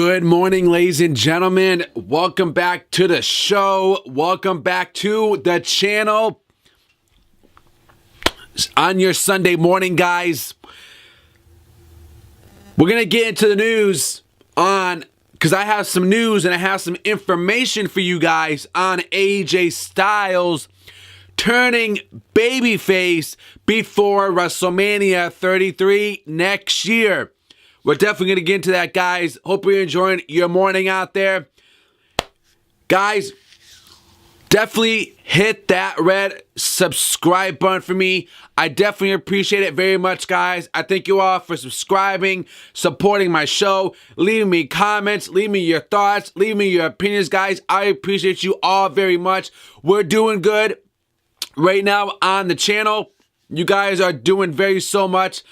Good morning, ladies and gentlemen. Welcome back to the show. Welcome back to the channel. On your Sunday morning, guys, we're going to get into the news because I have some news and I have some information for you guys on AJ Styles turning babyface before WrestleMania 33 next year. We're definitely going to get into that, guys. Hope you're enjoying your morning out there. Guys, definitely hit that red subscribe button for me. I definitely appreciate it very much, guys. I thank you all for subscribing, supporting my show, leaving me comments, leaving me your thoughts, leaving me your opinions, guys. I appreciate you all very much. We're doing good right now on the channel. You guys are doing so much.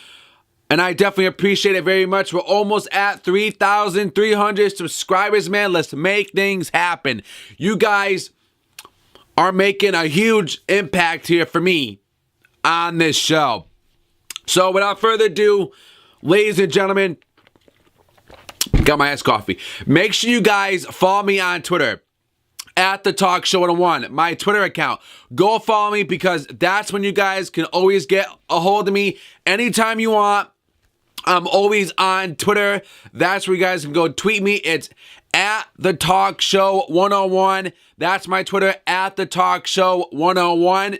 And I definitely appreciate it very much. We're almost at 3,300 subscribers, man. Let's make things happen. You guys are making a huge impact here for me on this show. So without further ado, ladies and gentlemen, got my iced coffee. Make sure you guys follow me on Twitter at the Talk Show 101, my Twitter account. Go follow me because that's when you guys can always get a hold of me anytime you want. I'm always on Twitter. That's where you guys can go tweet me. It's at the Talk Show 101. That's my Twitter, at the Talk Show 101.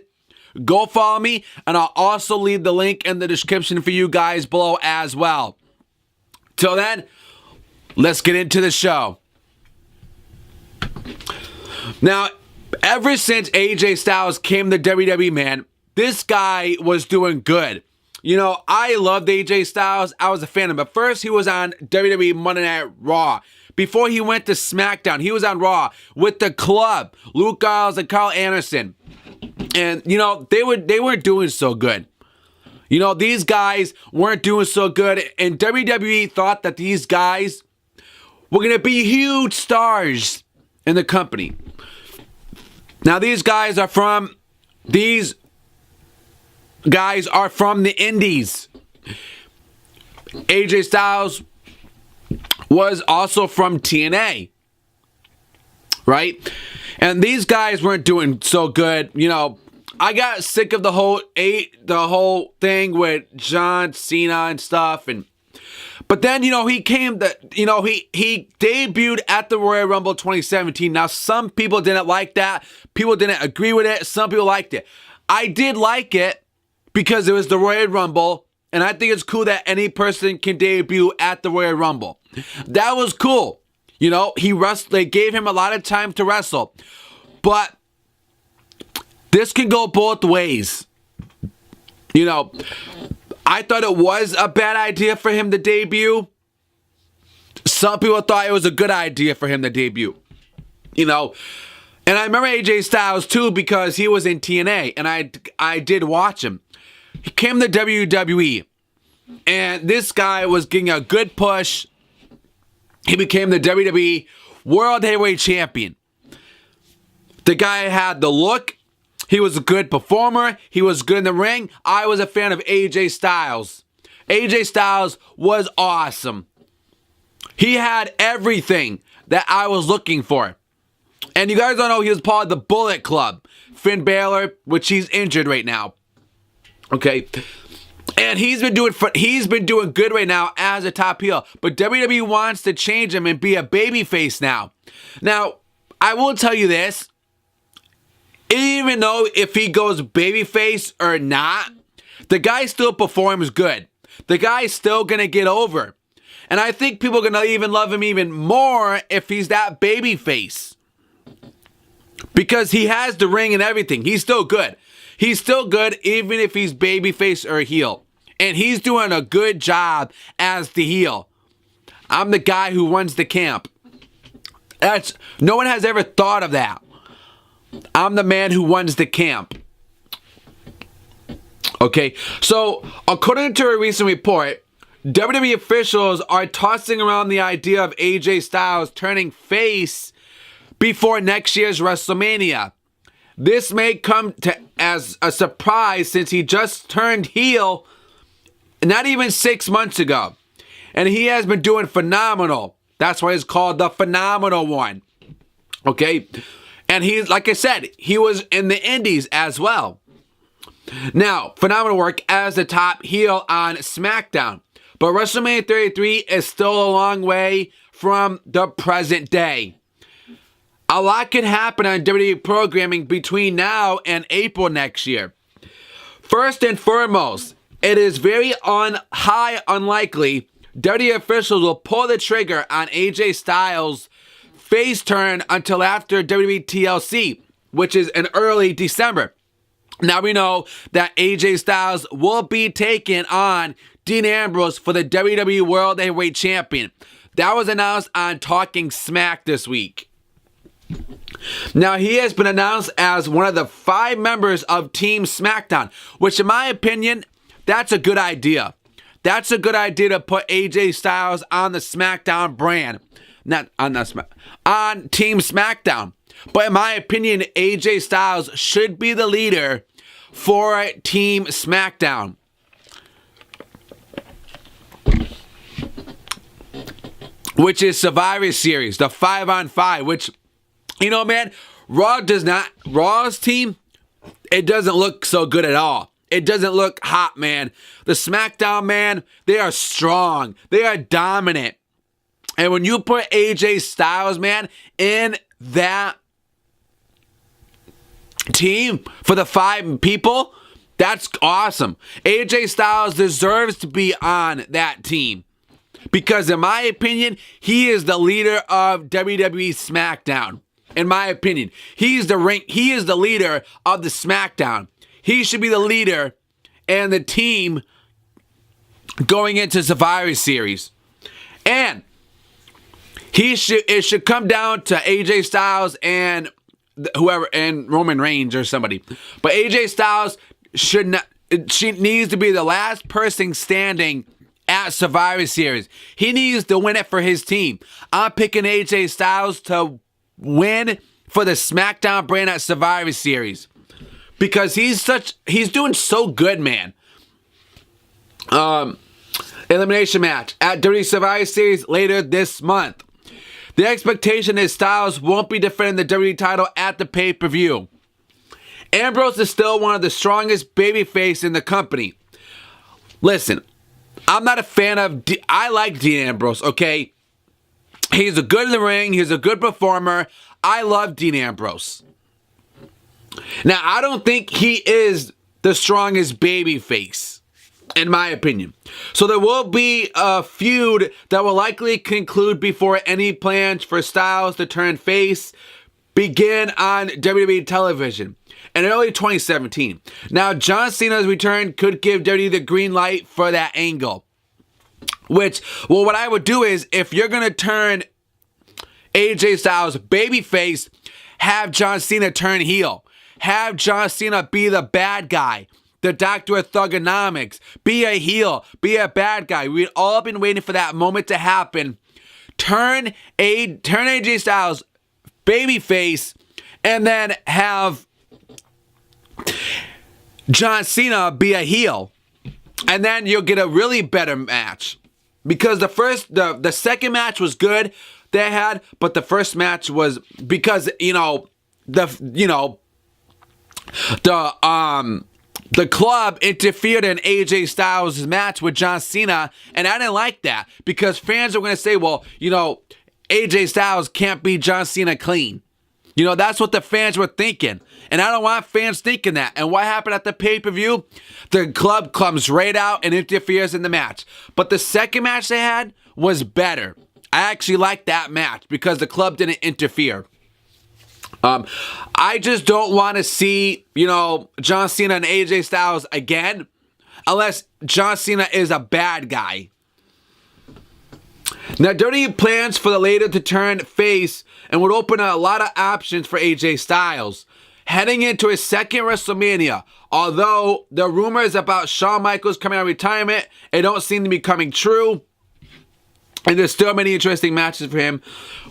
Go follow me, and I'll also leave the link in the description for you guys below as well. Till then, let's get into the show. Now, ever since AJ Styles came to WWE, man, this guy was doing good. You know, I loved AJ Styles. I was a fan of him. But first, he was on WWE Monday Night Raw. Before he went to SmackDown, he was on Raw with the Club, Luke Gallows and Carl Anderson. And, you know, they weren't doing so good. You know, these guys weren't doing so good. And WWE thought that these guys were going to be huge stars in the company. Now, these guys are from the indies. AJ Styles was also from TNA, right? And these guys weren't doing so good. You know, I got sick of the whole thing with John Cena and stuff. But then, you know, he debuted at the Royal Rumble 2017. Now, some people didn't like that. People didn't agree with it. Some people liked it. I did like it, because it was the Royal Rumble, and I think it's cool that any person can debut at the Royal Rumble. That was cool. You know, they gave him a lot of time to wrestle. But this can go both ways. You know, I thought it was a bad idea for him to debut. Some people thought it was a good idea for him to debut. You know, and I remember AJ Styles too because he was in TNA, and I did watch him. He came to WWE, and this guy was getting a good push. He became the WWE World Heavyweight Champion. The guy had the look. He was a good performer. He was good in the ring. I was a fan of AJ Styles. AJ Styles was awesome. He had everything that I was looking for. And you guys don't know he was part of the Bullet Club. Finn Balor, which he's injured right now. Okay, and he's been doing good right now as a top heel, but WWE wants to change him and be a babyface now. Now, I will tell you this: even though if he goes babyface or not, the guy still performs good. The guy's still gonna get over, and I think people are gonna even love him even more if he's that babyface, because he has the ring and everything. He's still good. He's still good even if he's babyface or heel. And he's doing a good job as the heel. I'm the guy who runs the camp. No one has ever thought of that. I'm the man who runs the camp. Okay, so according to a recent report, WWE officials are tossing around the idea of AJ Styles turning face before next year's WrestleMania. This may come as a surprise since he just turned heel not even 6 months ago. And he has been doing phenomenal. That's why it's called the Phenomenal One. Okay? And he's, like I said, he was in the Indies as well. Now, phenomenal work as the top heel on SmackDown. But WrestleMania 33 is still a long way from the present day. A lot can happen on WWE programming between now and April next year. First and foremost, it is very high unlikely WWE officials will pull the trigger on AJ Styles' face turn until after WWE TLC, which is in early December. Now we know that AJ Styles will be taking on Dean Ambrose for the WWE World Heavyweight Champion. That was announced on Talking Smack this week. Now he has been announced as one of the 5 members of Team SmackDown, which in my opinion, that's a good idea. That's a good idea to put AJ Styles on the SmackDown brand. On Team SmackDown. But in my opinion, AJ Styles should be the leader for Team SmackDown. Which is Survivor Series, the 5-on-5, which, you know, man, Raw's team, it doesn't look so good at all. It doesn't look hot, man. The SmackDown, man, they are strong. They are dominant. And when you put AJ Styles, man, in that team for the 5 people, that's awesome. AJ Styles deserves to be on that team. Because in my opinion, he is the leader of WWE SmackDown. In my opinion, he is the leader of the SmackDown. He should be the leader and the team going into Survivor Series. And it should come down to AJ Styles and whoever, and Roman Reigns or somebody. But AJ Styles she needs to be the last person standing at Survivor Series. He needs to win it for his team. I'm picking AJ Styles to win for the SmackDown brand at Survivor Series. Because he's doing so good, man. Elimination match at WWE Survivor Series later this month. The expectation is Styles won't be defending the WWE title at the pay-per-view. Ambrose is still one of the strongest babyface in the company. Listen, I'm not a fan of... I like Dean Ambrose, okay? He's a good in the ring. He's a good performer. I love Dean Ambrose. Now, I don't think he is the strongest babyface, in my opinion. So there will be a feud that will likely conclude before any plans for Styles to turn face begin on WWE television in early 2017. Now, John Cena's return could give WWE the green light for that angle. Which, well, what I would do is, if you're going to turn AJ Styles babyface, have John Cena turn heel. Have John Cena be the bad guy. The Doctor of Thugonomics. Be a heel. Be a bad guy. We've all been waiting for that moment to happen. Turn AJ Styles babyface, and then have John Cena be a heel. And then you'll get a really better match. Because the second match was good they had, but the first match was because, the club interfered in AJ Styles' match with John Cena, and I didn't like that because fans are going to say, well, AJ Styles can't beat John Cena clean. That's what the fans were thinking, and I don't want fans thinking that. And what happened at the pay-per-view? The club comes right out and interferes in the match. But the second match they had was better. I actually liked that match because the club didn't interfere. I just don't want to see, John Cena and AJ Styles again, unless John Cena is a bad guy. Now, WWE plans for the later to turn face and would open a lot of options for AJ Styles. Heading into his second WrestleMania, although the rumors about Shawn Michaels coming out of retirement, it don't seem to be coming true. And there's still many interesting matches for him.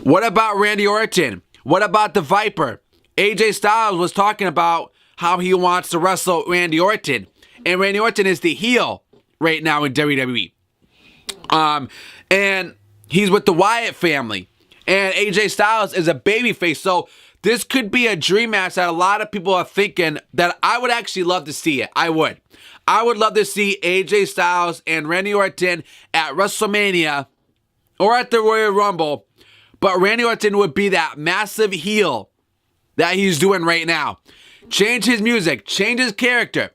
What about Randy Orton? What about the Viper? AJ Styles was talking about how he wants to wrestle Randy Orton. And Randy Orton is the heel right now in WWE. And he's with the Wyatt family. And AJ Styles is a babyface. So this could be a dream match that a lot of people are thinking that I would actually love to see it. I would. I would love to see AJ Styles and Randy Orton at WrestleMania or at the Royal Rumble. But Randy Orton would be that massive heel that he's doing right now. Change his music, change his character.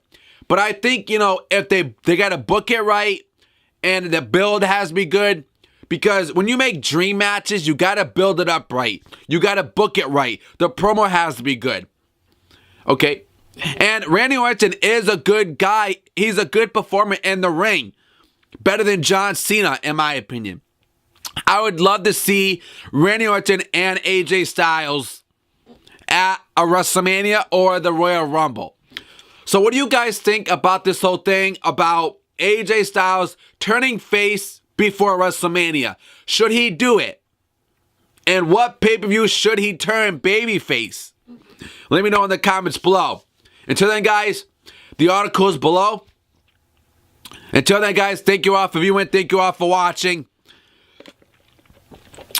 But I think, if they got to book it right and the build has to be good. Because when you make dream matches, you got to build it up right. You got to book it right. The promo has to be good. Okay? And Randy Orton is a good guy. He's a good performer in the ring. Better than John Cena, in my opinion. I would love to see Randy Orton and AJ Styles at a WrestleMania or the Royal Rumble. So what do you guys think about this whole thing about AJ Styles turning face before WrestleMania? Should he do it? And what pay-per-view should he turn babyface? Let me know in the comments below. Until then, guys, the article is below. Until then, guys, thank you all for viewing. Thank you all for watching.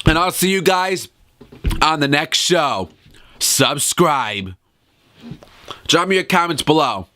And I'll see you guys on the next show. Subscribe. Drop me your comments below.